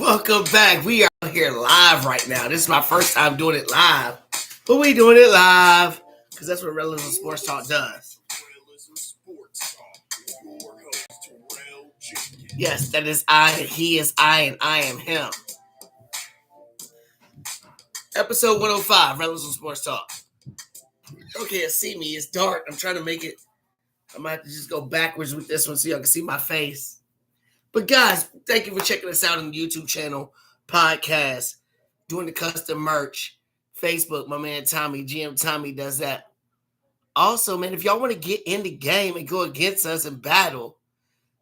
Welcome back. We are here live right now. This is my first time doing it live. But we doing it live because that's what Rellism Sports Talk does. Yes, that is I, he is I, and I am him. Episode 105, Rellism Sports Talk. Okay, see me. It's dark. I'm trying to make it. I might have to just go backwards with this one so y'all can see my face. But guys, thank you for checking us out on the YouTube channel, podcast, doing the custom merch, Facebook. My man Tommy, GM Tommy does that. Also, man, if y'all want to get in the game and go against us in battle,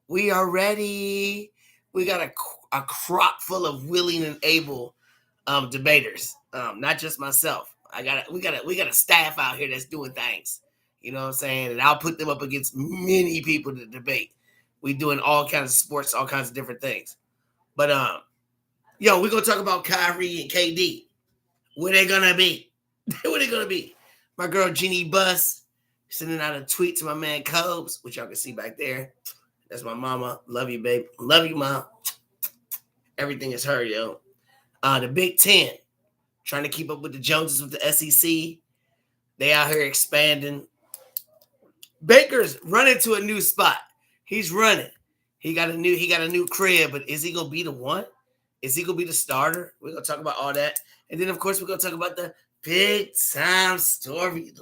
we are ready. We got a crop full of willing and able debaters. Not just myself. We got a staff out here that's doing things. You know what I'm saying? And I'll put them up against many people to debate. We doing all kinds of sports, all kinds of different things. But we're gonna talk about Kyrie and KD. Where they gonna be? Where they gonna be? My girl Jeanie Bus sending out a tweet to my man Cobes, which y'all can see back there. That's my mama. Love you, babe. Love you, mom. Everything is her, yo. The Big Ten, trying to keep up with the Joneses with the SEC. They out here expanding. Baker's running to a new spot. He's running. He got a new crib, but is he gonna be the one? Is he gonna be the starter? We're gonna talk about all that. And then of course we're gonna talk about the big time storylines.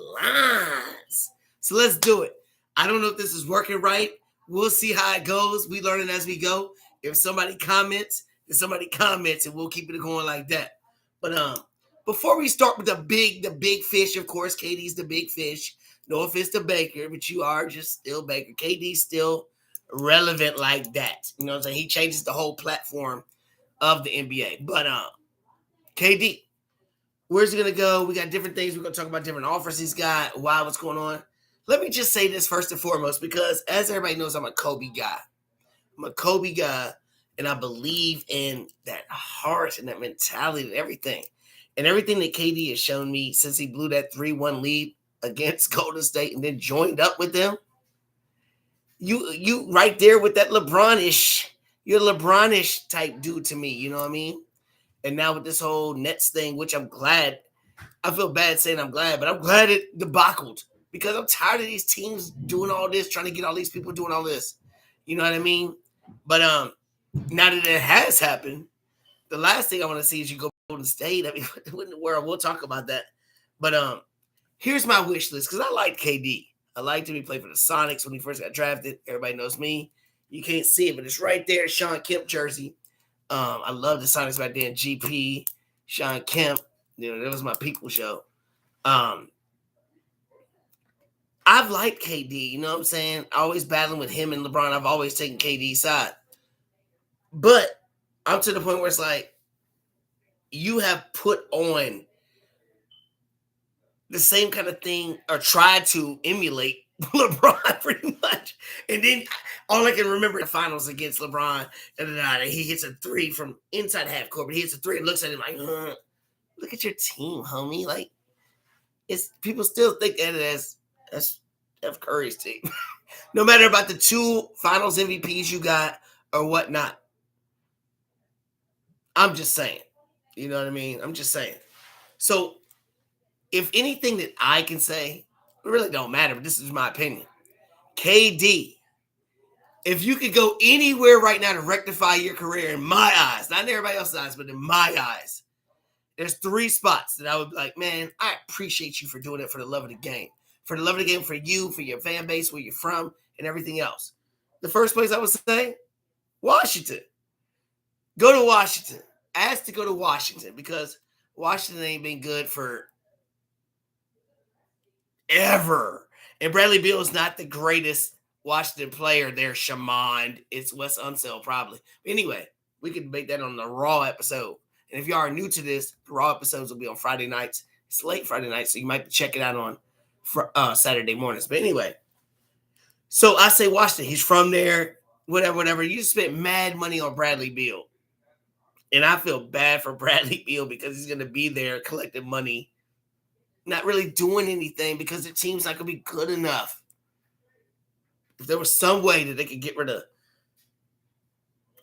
So let's do it. I don't know if this is working right. We'll see how it goes. We learning as we go. If somebody comments, and we'll keep it going like that. But before we start with the big fish, of course, KD's the big fish. No offense to Baker, but you are just still Baker. KD's still relevant like that. You know what I'm saying? He changes the whole platform of the NBA. But KD, where's he going to go? We got different things. We're going to talk about different offers he's got, what's going on. Let me just say this first and foremost, because as everybody knows, I'm a Kobe guy. And I believe in that heart and that mentality and everything. And everything that KD has shown me since he blew that 3-1 lead against Golden State and then joined up with them. You right there with that LeBron-ish. You're a LeBron-ish type dude to me, you know what I mean? And now with this whole Nets thing, which I'm glad. I feel bad saying I'm glad, but I'm glad it debacled because I'm tired of these teams doing all this, trying to get all these people doing all this. You know what I mean? But now that it has happened, the last thing I want to see is you go to the state. I mean, what in the world? We'll talk about that. But here's my wish list because I liked KD. I liked him. He played for the Sonics when he first got drafted. Everybody knows me. You can't see it, but it's right there. Sean Kemp jersey. I love the Sonics back then. GP, Sean Kemp. You know, that was my people show. I've liked KD. You know what I'm saying? Always battling with him and LeBron. I've always taken KD's side. But I'm to the point where it's like you have put on the same kind of thing or tried to emulate LeBron pretty much. And then all I can remember the finals against LeBron, he hits a three from inside half court, but he hits a three and looks at him like, look at your team, homie. Like, it's people still think that as Steph Curry's team. No matter about the 2 finals MVPs you got or whatnot. I'm just saying. You know what I mean? I'm just saying. So, if anything that I can say, it really don't matter, but this is my opinion. KD, if you could go anywhere right now to rectify your career in my eyes, not in everybody else's eyes, but in my eyes, there's 3 spots that I would be like, man, I appreciate you for doing it for the love of the game. For the love of the game, for you, for your fan base, where you're from, and everything else. The first place I would say, Washington. Go to Washington. Ask to go to Washington because Washington ain't been good for ever. And Bradley Beal is not the greatest Washington player there, Shamond. It's Wes Unseld probably. But anyway, we can debate that on the Raw episode. And if you are new to this, the Raw episodes will be on Friday nights. It's late Friday night, so you might check it out on Saturday mornings. But anyway, so I say Washington. He's from there, whatever. You spent mad money on Bradley Beal. And I feel bad for Bradley Beal because he's going to be there collecting money, not really doing anything because their team's not going to be good enough. If there was some way that they could get rid of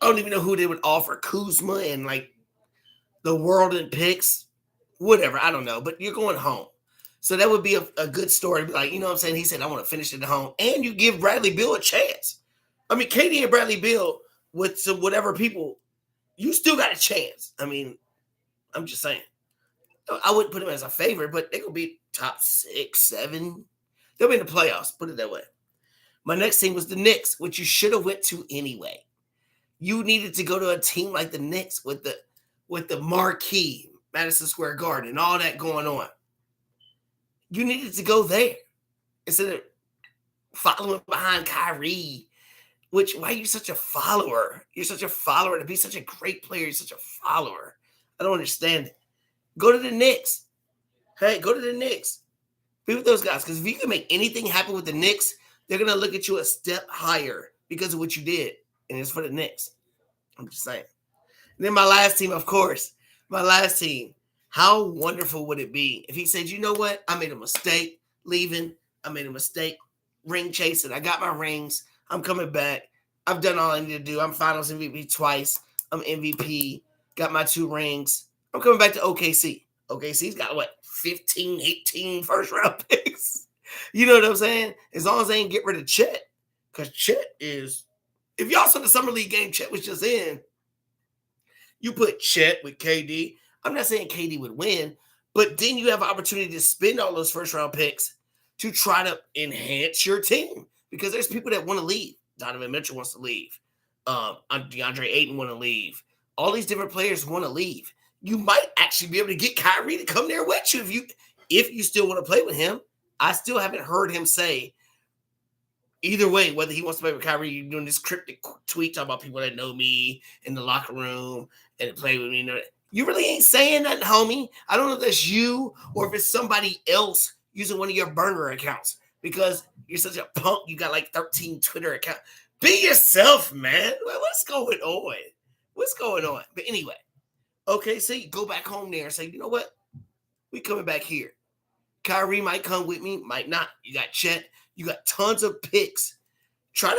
I don't even know who they would offer Kuzma and like the world in picks, whatever. I don't know, but you're going home. So that would be a good story. Like, you know what I'm saying? He said, I want to finish it at home. And you give Bradley Beal a chance. I mean, KD and Bradley Beal with some whatever people, you still got a chance. I mean, I'm just saying. I wouldn't put him as a favorite, but they could be top 6, 7. They'll be in the playoffs, put it that way. My next team was the Knicks, which you should have went to anyway. You needed to go to a team like the Knicks with the marquee, Madison Square Garden, and all that going on. You needed to go there instead of following behind Kyrie. Why are you such a follower? You're such a follower to be such a great player. You're such a follower. I don't understand it. Go to the Knicks. Hey, go to the Knicks. Be with those guys. Because if you can make anything happen with the Knicks, they're going to look at you a step higher because of what you did. And it's for the Knicks. I'm just saying. And then my last team, of course. My last team. How wonderful would it be if he said, you know what? I made a mistake leaving. I made a mistake ring chasing. I got my rings. I'm coming back. I've done all I need to do. I'm finals MVP twice. I'm MVP. Got my 2 rings. I'm coming back to OKC. OKC's got, 15, 18 first-round picks. You know what I'm saying? As long as they ain't get rid of Chet. Because Chet is, if y'all saw the Summer League game Chet was just in, you put Chet with KD. I'm not saying KD would win, but then you have an opportunity to spend all those first-round picks to try to enhance your team. Because there's people that want to leave. Donovan Mitchell wants to leave. DeAndre Ayton want to leave. All these different players want to leave. You might actually be able to get Kyrie to come there with you if you still want to play with him. I still haven't heard him say either way whether he wants to play with Kyrie. You're doing this cryptic tweet talking about people that know me in the locker room and play with me. You really ain't saying nothing, homie. I don't know if that's you or if it's somebody else using one of your burner accounts because you're such a punk. You got like 13 Twitter accounts. Be yourself, man. What's going on? What's going on? But anyway, okay, so you go back home there and say, you know what? We coming back here. Kyrie might come with me, might not. You got Chet. You got tons of picks. Try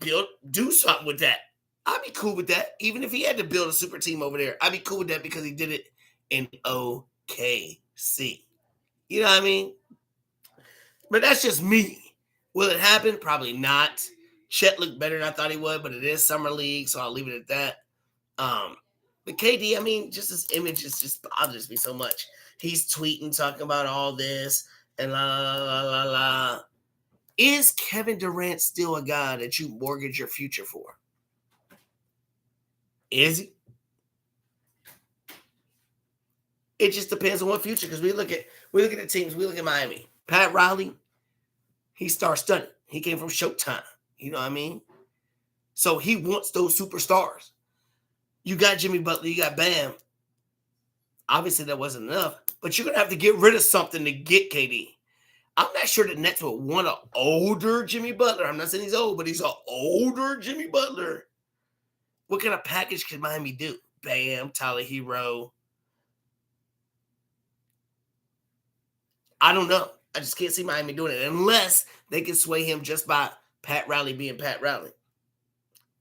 to do something with that. I'd be cool with that. Even if he had to build a super team over there, I'd be cool with that because he did it in OKC. You know what I mean? But that's just me. Will it happen? Probably not. Chet looked better than I thought he would, but it is summer league, so I'll leave it at that. But KD, I mean, just his image just bothers me so much. He's tweeting, talking about all this, and la, la, la, la, la. Is Kevin Durant still a guy that you mortgage your future for? Is he? It just depends on what future, because we look at the teams. We look at Miami. Pat Riley, he's star-studded. He came from Showtime. You know what I mean? So he wants those superstars. You got Jimmy Butler, you got Bam. Obviously, that wasn't enough, but you're going to have to get rid of something to get KD. I'm not sure the Nets would want an older Jimmy Butler. I'm not saying he's old, but he's an older Jimmy Butler. What kind of package can Miami do? Bam, Tyler Hero. I don't know. I just can't see Miami doing it unless they can sway him just by Pat Riley being Pat Riley.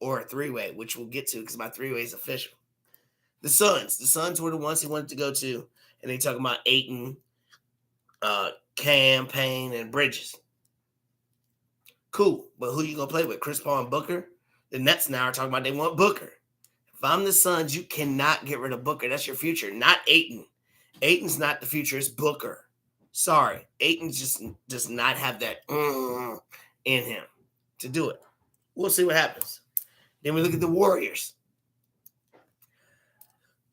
Or a 3-way, which we'll get to because my 3-way is official. The Suns were the ones he wanted to go to, and they talking about Ayton, Cam, Payne, and Bridges. Cool, but who you going to play with? Chris Paul and Booker? The Nets now are talking about they want Booker. If I'm the Suns, you cannot get rid of Booker. That's your future, not Ayton. Ayton's not the future, it's Booker. Sorry, Ayton just does not have that in him to do it. We'll see what happens. Then we look at the Warriors.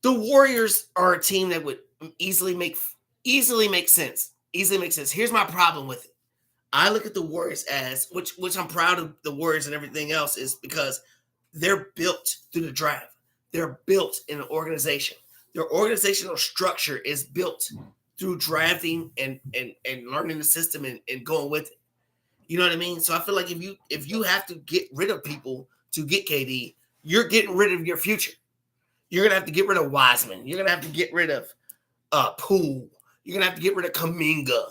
The Warriors are a team that would easily make sense. Easily make sense. Here's my problem with it. I look at the Warriors as, which I'm proud of the Warriors and everything else, is because they're built through the draft. They're built in an organization. Their organizational structure is built through drafting and learning the system and going with it. You know what I mean? So I feel like if you have to get rid of people to get KD, you're getting rid of your future. You're going to have to get rid of Wiseman. You're going to have to get rid of Poole. You're going to have to get rid of Kuminga.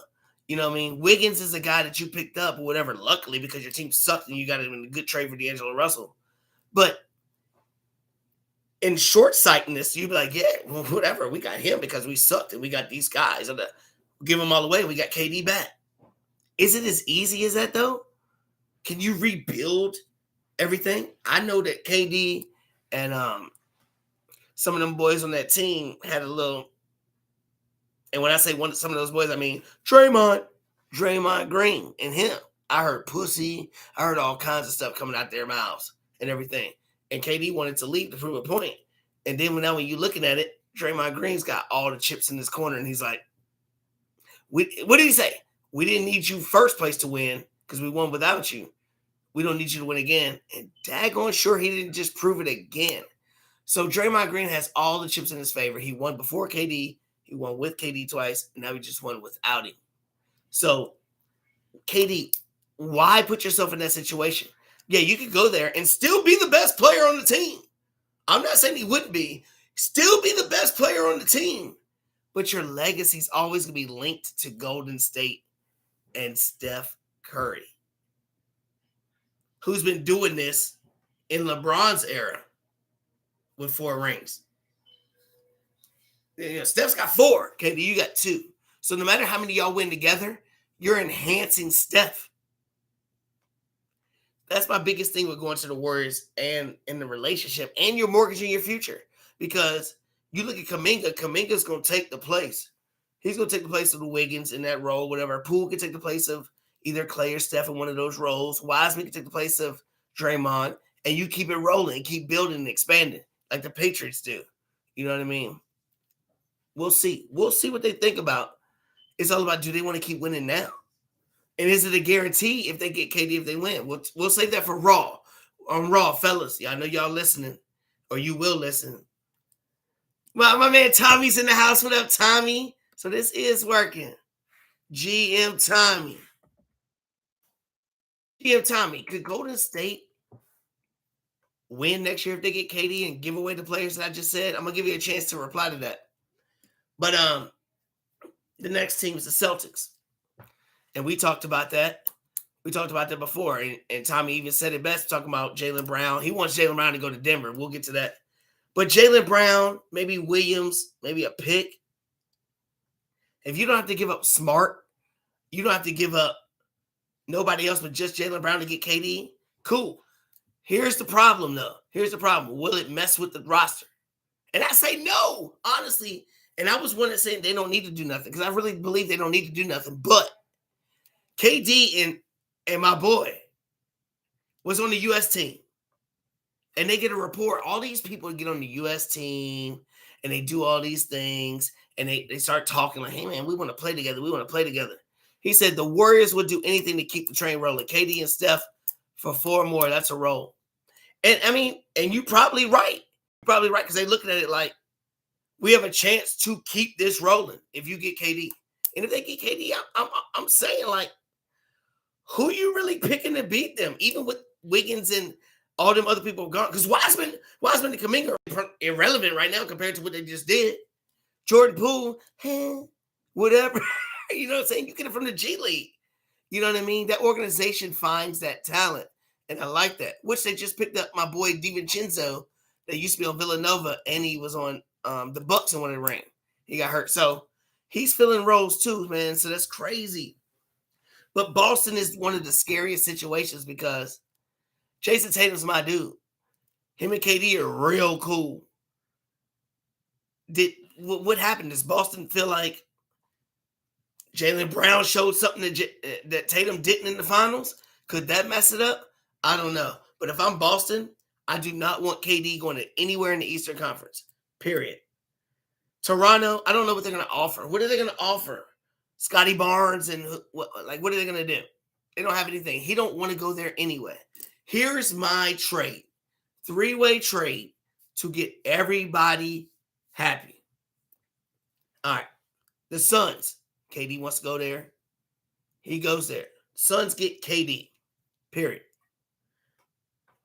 You know what I mean? Wiggins is a guy that you picked up or whatever, luckily, because your team sucked and you got him in a good trade for D'Angelo Russell. But in short-sightedness, you'd be like, yeah, well, whatever. We got him because we sucked and we got these guys. And give them all away. We got KD back. Is it as easy as that, though? Can you rebuild everything? I know that KD and some of them boys on that team had a little, and when I say some of those boys, I mean Draymond Green and him. I heard pussy. I heard all kinds of stuff coming out their mouths and everything. And KD wanted to leave to prove a point. And then when you're looking at it, Draymond Green's got all the chips in his corner, and he's like, what did he say? We didn't need you first place to win because we won without you. We don't need you to win again. And daggone sure he didn't just prove it again. So Draymond Green has all the chips in his favor. He won before KD. He won with KD twice. And now he just won without him. So KD, why put yourself in that situation? Yeah, you could go there and still be the best player on the team. I'm not saying he wouldn't be. Still be the best player on the team. But your legacy's always going to be linked to Golden State and Steph Curry, who's been doing this in LeBron's era with 4 rings. Steph's got 4. KD, you got 2. So no matter how many y'all win together, you're enhancing Steph. That's my biggest thing with going to the Warriors and in the relationship, and you're mortgaging your future. Because you look at Kuminga's going to take the place. He's going to take the place of the Wiggins in that role, whatever. Poole can take the place of either Clay or Steph in one of those roles. Wiseman can take the place of Draymond, and you keep it rolling, keep building and expanding like the Patriots do. You know what I mean? We'll see. We'll see what they think about. It's all about, do they want to keep winning now? And is it a guarantee if they get KD if they win? We'll save that for Raw. On Raw, fellas. Yeah, I know y'all listening, or you will listen. Well, my man Tommy's in the house. What up, Tommy? So this is working. GM Tommy. GM Tommy, could Golden State win next year if they get KD and give away the players that I just said? I'm going to give you a chance to reply to that. But the next team is the Celtics. And we talked about that. We talked about that before. And Tommy even said it best, talking about Jaylen Brown. He wants Jaylen Brown to go to Denver. We'll get to that. But Jaylen Brown, maybe Williams, maybe a pick. If you don't have to give up Smart, you don't have to give up nobody else but just Jaylen Brown to get KD, cool. Here's the problem, though. Here's the problem. Will it mess with the roster? And I say no, honestly. And I was one that saying they don't need to do nothing because I really believe they don't need to do nothing. But KD and my boy was on the U.S. team. And they get a report. All these people get on the U.S. team and they do all these things. And they start talking like, hey, man, we want to play together. We want to play together. He said the Warriors would do anything to keep the train rolling. KD and Steph for 4 more. That's a roll. And I mean, and you're probably right. You're probably right because they're looking at it like we have a chance to keep this rolling if you get KD. And if they get KD, I'm saying, like, who you really picking to beat them? Even with Wiggins and all them other people gone. Because Wiseman and Kuminga are irrelevant right now compared to what they just did. Jordan Poole, whatever. You know what I'm saying? You get it from the G League. You know what I mean? That organization finds that talent. And I like that. Which they just picked up my boy DiVincenzo that used to be on Villanova. And he was on the Bucks and when it rained. He got hurt. So he's filling roles too, man. So that's crazy. But Boston is one of the scariest situations because Jason Tatum's my dude. Him and KD are real cool. What happened? Does Boston feel like Jaylen Brown showed something that Tatum didn't in the finals? Could that mess it up? I don't know. But if I'm Boston, I do not want KD going to anywhere in the Eastern Conference, period. Toronto, I don't know what they're going to offer. What are they going to offer? Scotty Barnes and what are they going to do? They don't have anything. He don't want to go there anyway. Here's my trade. 3-way trade to get everybody happy. All right. The Suns. KD wants to go there. He goes there. Suns get KD. Period.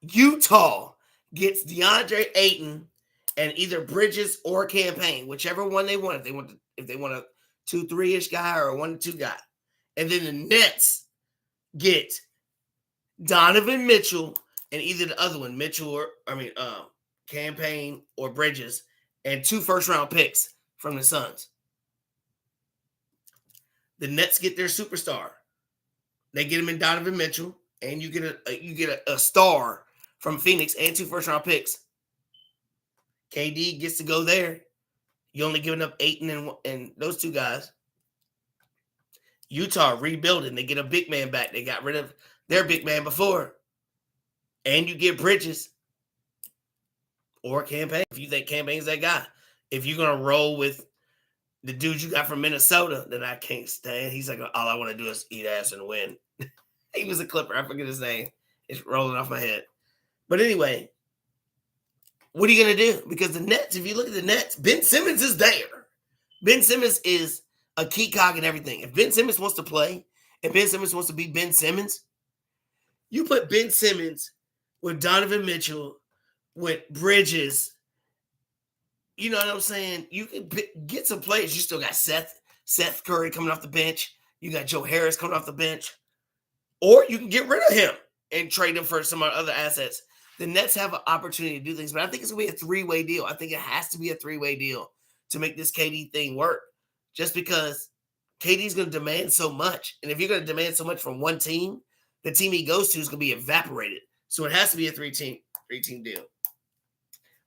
Utah gets DeAndre Ayton and either Bridges or Campaign, whichever one they want. If they want a 2-3-ish guy or a 1-2 guy. And then the Nets get Donovan Mitchell and either the other one, campaign or Bridges, and 2 first-round picks from the Suns. The Nets get their superstar. They get him in Donovan Mitchell, and you get a star from Phoenix and 2 first-round picks. KD gets to go there. You only giving up Ayton and those 2 guys. Utah rebuilding. They get a big man back. They got rid of their big man before. And you get Bridges or Campaign. If you think Campaign's that guy. If you're going to roll with the dude you got from Minnesota that I can't stand, he's like, all I want to do is eat ass and win. He was a Clipper. I forget his name. It's rolling off my head. But anyway, what are you going to do? Because the Nets, if you look at the Nets, Ben Simmons is there. Ben Simmons is a key cog in everything. If Ben Simmons wants to play, if Ben Simmons wants to be Ben Simmons, you put Ben Simmons with Donovan Mitchell, with Bridges. You know what I'm saying? You can get some players. You still got Seth Curry coming off the bench. You got Joe Harris coming off the bench. Or you can get rid of him and trade him for some other assets. The Nets have an opportunity to do things, but I think it's going to be a 3-way deal. I think it has to be a 3-way deal to make this KD thing work. Just because KD's going to demand so much. And if you're going to demand so much from one team, the team he goes to is going to be evaporated. So it has to be a three-team deal.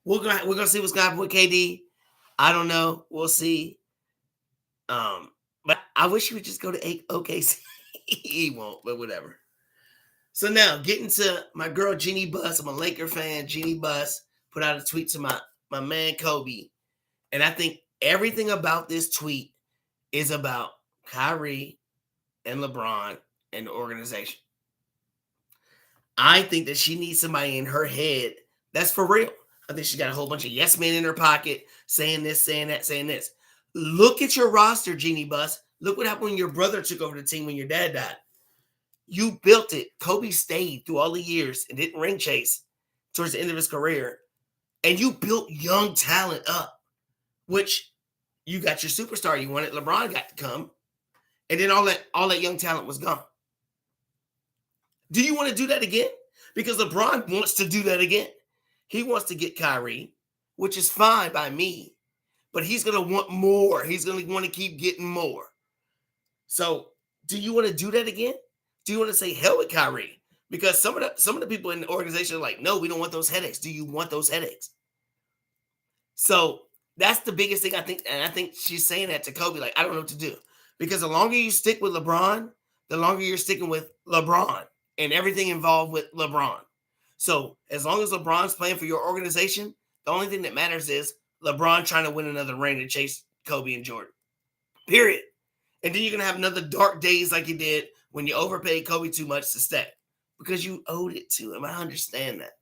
We're gonna see what's going to happen with KD. I don't know. We'll see. But I wish he would just go to OKC. He won't, but whatever. So now, getting to my girl Jeanie Buss. I'm a Laker fan. Jeanie Buss put out a tweet to my man Kobe. And I think everything about this tweet is about Kyrie and LeBron and the organization. I think that she needs somebody in her head that's for real. I think she's got a whole bunch of yes men in her pocket saying this, saying that, saying this. Look at your roster, Jeanie Buss. Look what happened when your brother took over the team when your dad died. You built it. Kobe stayed through all the years and didn't ring chase towards the end of his career. And you built young talent up, which you got your superstar you wanted. LeBron got to come. And then all that young talent was gone. Do you want to do that again? Because LeBron wants to do that again. He wants to get Kyrie, which is fine by me. But he's going to want more. He's going to want to keep getting more. So do you want to do that again? Do you want to say hell with Kyrie? Because some of the people in the organization are like, no, we don't want those headaches. Do you want those headaches? So that's the biggest thing I think. And I think she's saying that to Kobe, like, I don't know what to do. Because the longer you stick with LeBron, the longer you're sticking with LeBron and everything involved with LeBron. So as long as LeBron's playing for your organization, the only thing that matters is LeBron trying to win another ring to chase Kobe and Jordan. Period. And then you're going to have another dark days like you did when you overpaid Kobe too much to stay. Because you owed it to him. I understand that.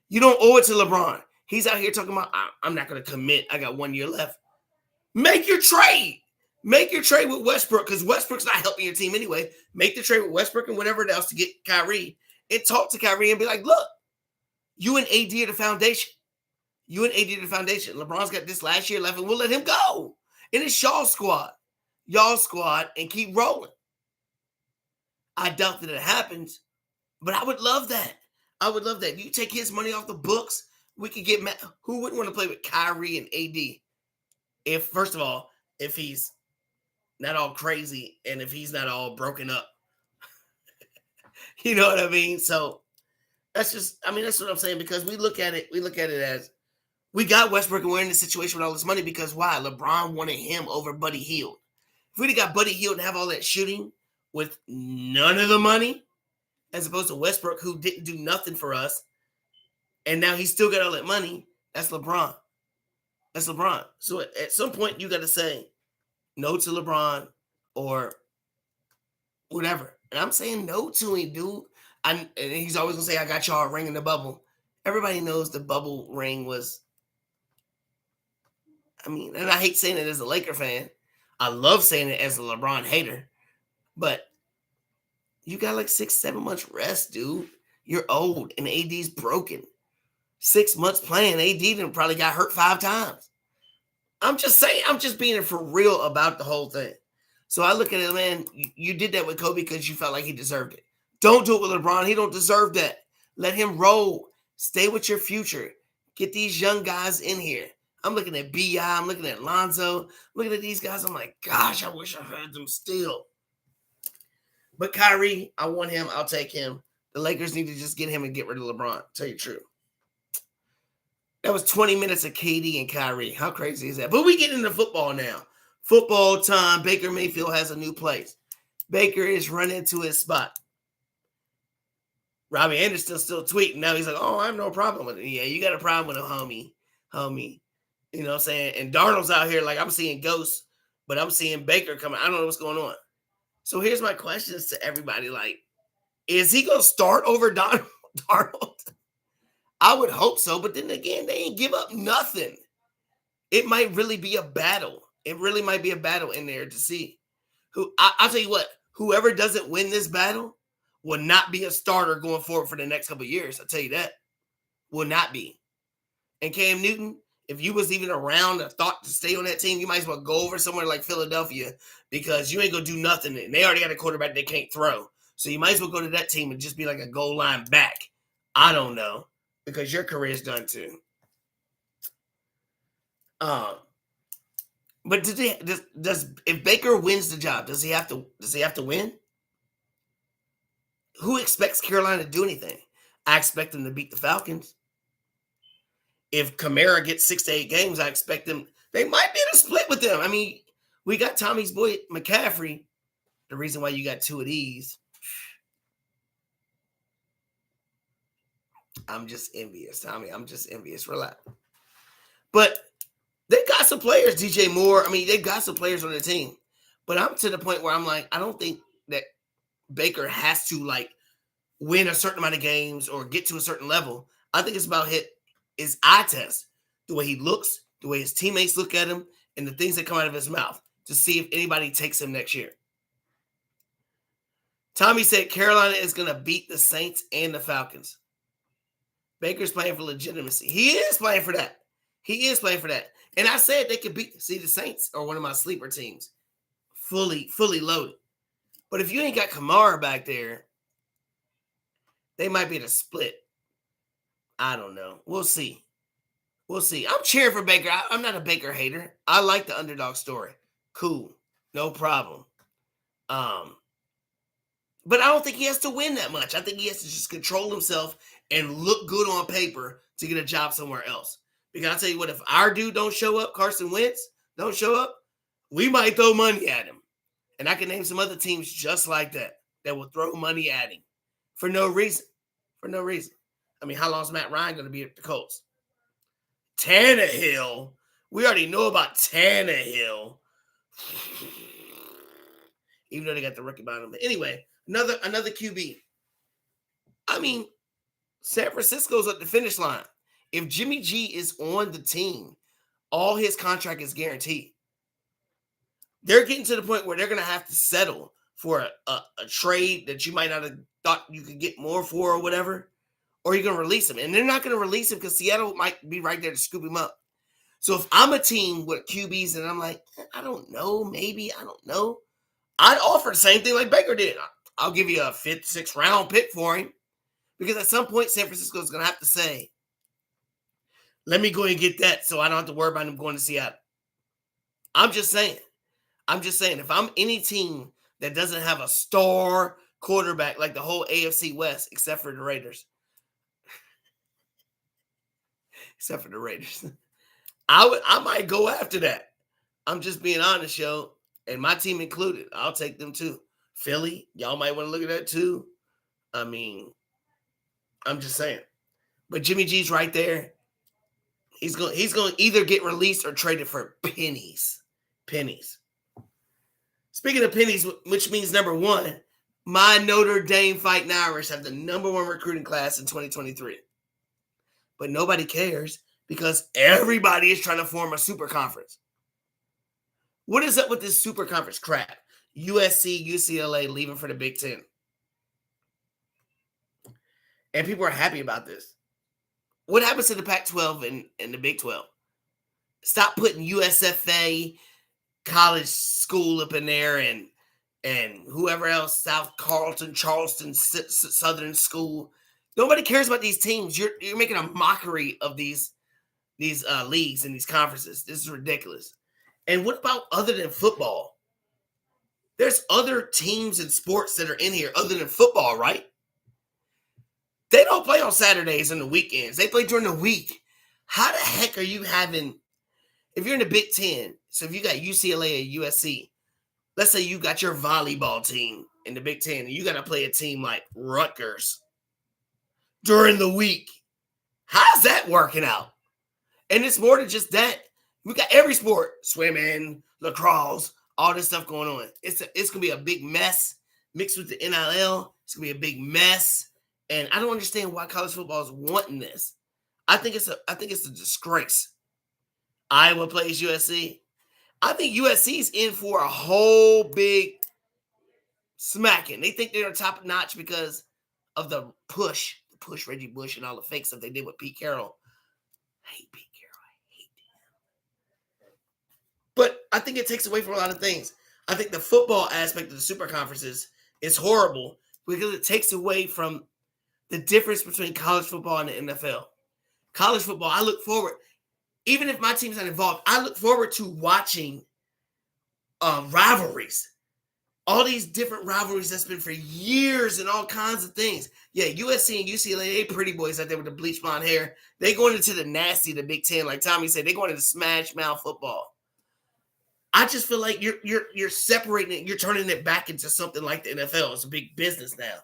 You don't owe it to LeBron. He's out here talking about, I'm not going to commit. I got 1 year left. Make your trade. Make your trade with Westbrook because Westbrook's not helping your team anyway. Make the trade with Westbrook and whatever else to get Kyrie. And talk to Kyrie and be like, look, you and AD are the foundation. You and AD are the foundation. LeBron's got this last year left, and we'll let him go. And it's y'all squad. Y'all squad, and keep rolling. I doubt that it happens, but I would love that. I would love that. You take his money off the books, we could get mad. Who wouldn't want to play with Kyrie and AD? If, first of all, if he's not all crazy and if he's not all broken up. You know what I mean? So that's what I'm saying, because we look at it as we got Westbrook and we're in this situation with all this money because why? LeBron wanted him over Buddy Hield. If we'd have got Buddy Hield and have all that shooting with none of the money, as opposed to Westbrook, who didn't do nothing for us, and now he's still got all that money, that's LeBron. That's LeBron. So at some point, you got to say no to LeBron or whatever. And I'm saying no to him, dude. And he's always going to say, I got y'all a ring in the bubble. Everybody knows the bubble ring was, and I hate saying it as a Laker fan. I love saying it as a LeBron hater. But you got like 6-7 months rest, dude. You're old and AD's broken. 6 months playing, AD probably got hurt 5 times. I'm just saying, I'm just being for real about the whole thing. So I look at it, man, you did that with Kobe because you felt like he deserved it. Don't do it with LeBron. He don't deserve that. Let him roll. Stay with your future. Get these young guys in here. I'm looking at B.I., I'm looking at Lonzo, I'm looking at these guys. I'm like, gosh, I wish I had them still. But Kyrie, I want him. I'll take him. The Lakers need to just get him and get rid of LeBron. Tell you the truth. That was 20 minutes of KD and Kyrie. How crazy is that? But we get into football now. Football time. Baker Mayfield has a new place. Baker is running to his spot. Robbie Anderson's still tweeting. Now he's like, oh, I have no problem with it. Yeah, you got a problem with him, homie. You know what I'm saying? And Darnold's out here like, I'm seeing ghosts, but I'm seeing Baker coming. I don't know what's going on. So here's my questions to everybody. Like, is he going to start over Darnold? I would hope so. But then again, they ain't give up nothing. It might really be a battle. It really might be a battle in there to see. I'll tell you what, whoever doesn't win this battle will not be a starter going forward for the next couple of years. I'll tell you that. Will not be. And Cam Newton, if you was even around or thought to stay on that team, you might as well go over somewhere like Philadelphia because you ain't going to do nothing. And they already got a quarterback they can't throw. So you might as well go to that team and just be like a goal line back. I don't know, because your career's done too. But does if Baker wins the job, does he have to win? Who expects Carolina to do anything? I expect them to beat the Falcons. If Kamara gets 6 to 8 games, I expect them. They might be able to split with them. I mean, we got Tommy's boy McCaffrey. The reason why you got two of these, I'm just envious, Tommy. I'm just envious. Relax. But they got some players, DJ Moore. I mean, they got some players on the team. But I'm to the point where I'm like, I don't think that Baker has to like win a certain amount of games or get to a certain level. I think it's about his eye test, the way he looks, the way his teammates look at him, and the things that come out of his mouth to see if anybody takes him next year. Tommy said Carolina is going to beat the Saints and the Falcons. Baker's playing for legitimacy. He is playing for that. He is playing for that. And I said they could beat. See, the Saints are one of my sleeper teams. Fully loaded. But if you ain't got Kamara back there, they might be able to split. I don't know. We'll see. I'm cheering for Baker. I'm not a Baker hater. I like the underdog story. Cool. No problem. But I don't think he has to win that much. I think he has to just control himself and look good on paper to get a job somewhere else. Because I'll tell you what, if our dude don't show up, Carson Wentz don't show up, we might throw money at him. And I can name some other teams just like that will throw money at him for no reason. I mean, how long is Matt Ryan going to be at the Colts? Tannehill. We already know about Tannehill. Even though they got the rookie behind him. But anyway, another QB. I mean, San Francisco's at the finish line. If Jimmy G is on the team, all his contract is guaranteed. They're getting to the point where they're going to have to settle for a trade that you might not have thought you could get more for or whatever, or you're going to release him. And they're not going to release him because Seattle might be right there to scoop him up. So if I'm a team with QBs and I'm like, I don't know, maybe, I don't know, I'd offer the same thing like Baker did. I'll give you a 5th, 6th round pick for him. Because at some point, San Francisco is going to have to say, let me go and get that so I don't have to worry about him going to Seattle. I'm just saying, if I'm any team that doesn't have a star quarterback like the whole AFC West, except for the Raiders, I might go after that. I'm just being honest, yo. And my team included. I'll take them too. Philly, y'all might want to look at that too. I mean, I'm just saying. But Jimmy G's right there. He's going to either get released or traded for pennies. Speaking of pennies, which means number one, my Notre Dame Fighting Irish have the number 1 recruiting class in 2023. But nobody cares because everybody is trying to form a super conference. What is up with this super conference crap? USC, UCLA leaving for the Big Ten. And people are happy about this. What happens to the Pac-12 and the Big 12? Stop putting USFA, college school up in there, and whoever else, South Carlton, Charleston, Southern School. Nobody cares about these teams. You're making a mockery of these leagues and these conferences. This is ridiculous. And what about other than football? There's other teams and sports that are in here other than football, right? They don't play on Saturdays and the weekends. They play during the week. How the heck are you having, if you're in the Big Ten, so if you got UCLA or USC, let's say you got your volleyball team in the Big Ten and you got to play a team like Rutgers during the week. How's that working out? And it's more than just that. We got every sport, swimming, lacrosse, all this stuff going on. It's going to be a big mess mixed with the NIL. It's going to be a big mess. And I don't understand why college football is wanting this. I think it's a disgrace. Iowa plays USC. I think USC is in for a whole big smacking. They think they're top notch because of the push Reggie Bush and all the fake stuff they did with Pete Carroll. I hate Pete Carroll. I hate him. But I think it takes away from a lot of things. I think the football aspect of the super conferences is horrible because it takes away from the difference between college football and the NFL. College football, I look forward, even if my team's not involved, I look forward to watching rivalries. All these different rivalries that's been for years and all kinds of things. Yeah, USC and UCLA, they pretty boys out there with the bleach blonde hair. They going into the nasty, the Big Ten, like Tommy said. They going into smash mouth football. I just feel like you're separating it. You're turning it back into something like the NFL. It's a big business now.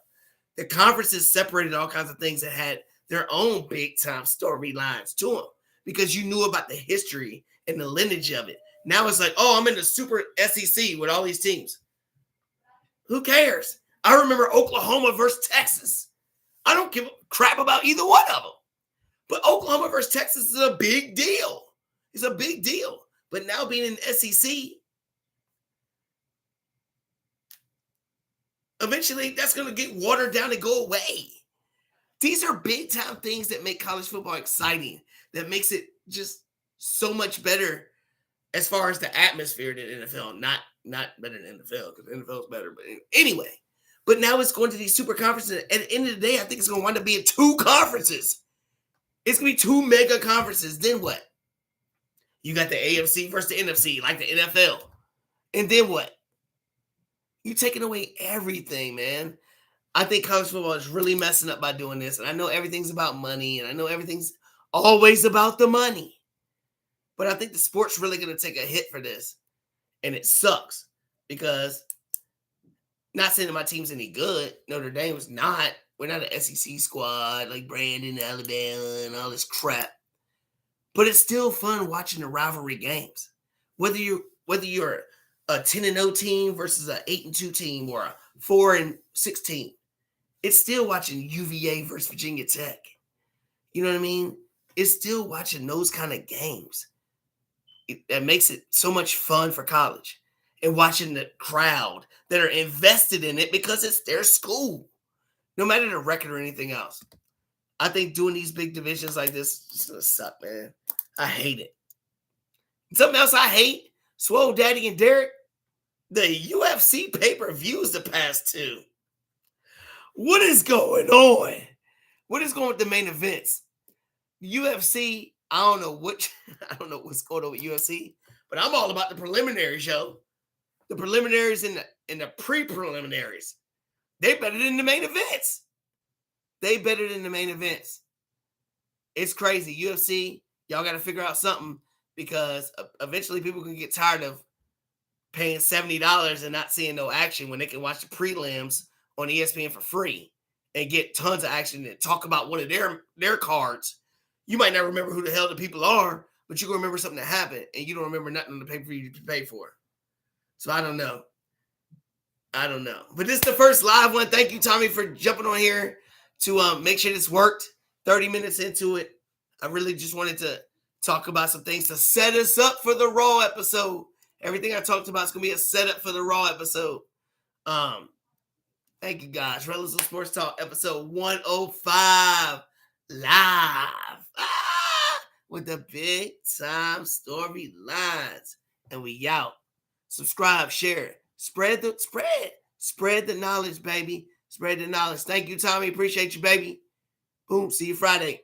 The conferences separated all kinds of things that had their own big-time storylines to them because you knew about the history and the lineage of it. Now it's like, oh, I'm in the super SEC with all these teams. Who cares? I remember Oklahoma versus Texas. I don't give a crap about either one of them. But Oklahoma versus Texas is a big deal. It's a big deal. But now being in the SEC, eventually that's going to get watered down and go away. These are big-time things that make college football exciting, that makes it just so much better as far as the atmosphere than NFL. Not better than NFL, because NFL is better. But anyway, but now it's going to these super conferences. At the end of the day, I think it's going to wind up being two conferences. It's going to be two mega conferences. Then what? You got the AFC versus the NFC, like the NFL. And then what? You're taking away everything, man. I think college football is really messing up by doing this. And I know everything's about money, and I know everything's always about the money. But I think the sport's really going to take a hit for this. And it sucks because, not saying that my team's any good. Notre Dame is not. We're not an SEC squad like Brandon, Alabama, and all this crap. But it's still fun watching the rivalry games. Whether you're a 10-0 team versus an 8-2 team or a 4-6 team, it's still watching UVA versus Virginia Tech. You know what I mean? It's still watching those kind of games. That makes it so much fun for college, and watching the crowd that are invested in it because it's their school, no matter the record or anything else. I think doing these big divisions like this is going to suck, man. I hate it. Something else I hate, Swole Daddy and Derek, the UFC pay-per-views the past two. What is going on? What is going with the main events? UFC, I don't know what's going on with UFC, but I'm all about the preliminary show. The preliminaries and the pre-preliminaries. They better than the main events. It's crazy. UFC, y'all got to figure out something because eventually people can get tired of paying $70 and not seeing no action when they can watch the prelims on ESPN for free and get tons of action and talk about one of their cards. You might not remember who the hell the people are, but you can remember something that happened, and you don't remember nothing on the pay-per-view you paid for. So I don't know. But this is the first live one. Thank you, Tommy, for jumping on here to make sure this worked. 30 minutes into it. I really just wanted to talk about some things to set us up for the Raw episode. Everything I talked about is going to be a setup for the Raw episode. Thank you, guys. Rellism Sports Talk, episode 105. Live with the big time storylines, and we out. Subscribe, share, spread the knowledge, baby. Spread the knowledge. Thank you, Tommy. Appreciate you, baby. Boom. See you Friday.